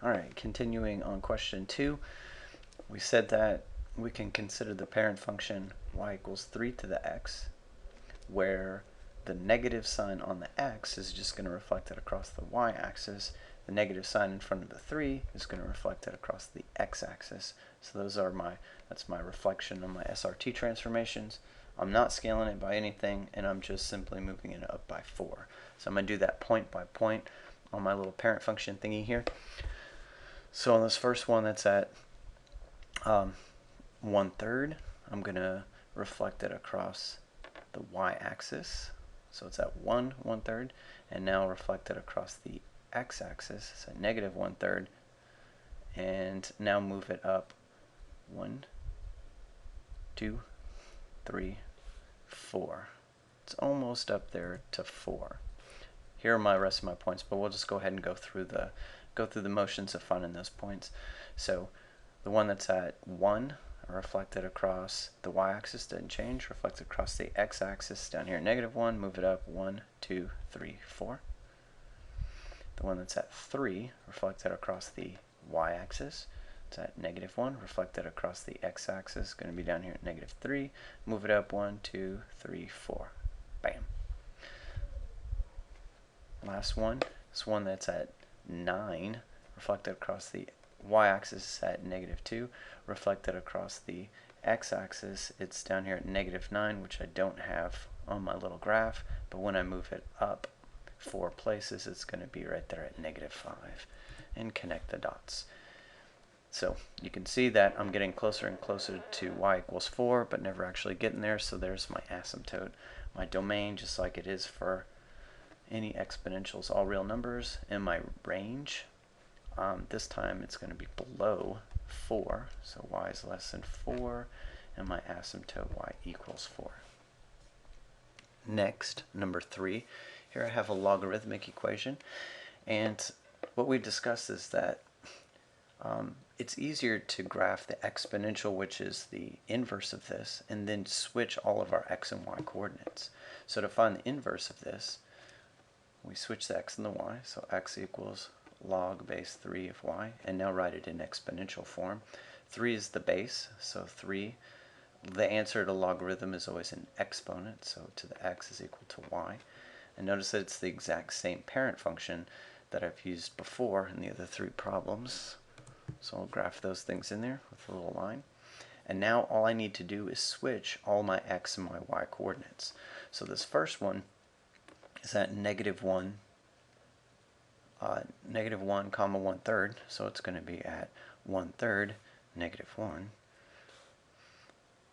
Alright, continuing on question 2, we said that we can consider the parent function y equals 3 to the x, where the negative sign on the x is just going to reflect it across the y-axis. The negative sign in front of the 3 is going to reflect it across the x-axis. So that's my reflection on my SRT transformations. I'm not scaling it by anything, and I'm just simply moving it up by 4. So I'm going to do that point by point on my little parent function thingy here. So on this first one that's at 1/3, I'm going to reflect it across the y-axis. So it's at 1/3, and now reflect it across the x-axis, so negative 1/3, and now move it up 1, 2, 3, 4. It's almost up there to 4. Here are my rest of my points, but we'll just go ahead and go through the motions of finding those points. So the one that's at 1, reflected across the y-axis, didn't change, reflected across the x-axis down here, -1, move it up 1, 2, 3, 4. The one that's at 3, reflected across the y-axis, it's at -1, reflected across the x-axis, going to be down here at -3, move it up 1, 2, 3, 4. Bam. Last one, this one that's at 9, reflected across the y-axis at -2, reflected across the x-axis, it's down here at -9, which I don't have on my little graph, but when I move it up 4 places, it's going to be right there at -5, and connect the dots. So you can see that I'm getting closer and closer to y equals 4, but never actually getting there, so there's my asymptote. My domain, just like it is for any exponentials, all real numbers, and my range. This time it's going to be below 4, so y is less than 4, and my asymptote y equals 4. Next, number 3, here I have a logarithmic equation, and what we discussed is that it's easier to graph the exponential, which is the inverse of this, and then switch all of our x and y coordinates. So to find the inverse of this, we switch the x and the y, so x equals log base 3 of y, and now write it in exponential form. 3 is the base, so 3, the answer to logarithm is always an exponent, so to the x is equal to y. And notice that it's the exact same parent function that I've used before in the other 3 problems. So I'll graph those things in there with a little line. And now all I need to do is switch all my x and my y coordinates. So this first one is at -1, comma 1/3, so it's going to be at 1/3, -1.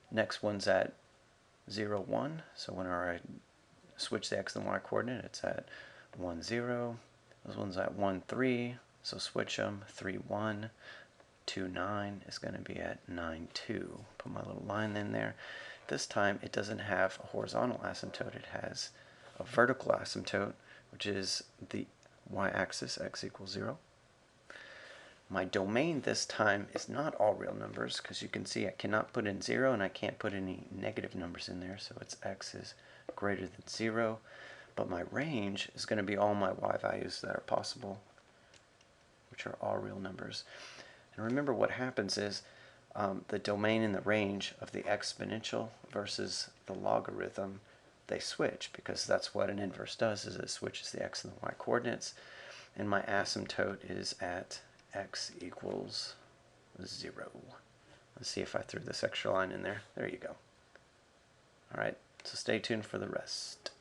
Next one's at 0, 1, so whenever I switch the x and y coordinate, it's at 1, 0. This one's at 1, 3, so switch them, 3, 1. 2, 9 is going to be at 9, 2. Put my little line in there. This time it doesn't have a horizontal asymptote, it has a vertical asymptote, which is the y-axis, x equals 0. My domain this time is not all real numbers, because you can see I cannot put in 0 and I can't put any negative numbers in there, so it's x is greater than 0. But my range is going to be all my y values that are possible, which are all real numbers. And remember what happens is the domain and the range of the exponential versus the logarithm, they switch, because that's what an inverse does, is it switches the x and the y coordinates. And my asymptote is at x equals 0. Let's see if I threw this extra line in there. There you go. Alright, so stay tuned for the rest.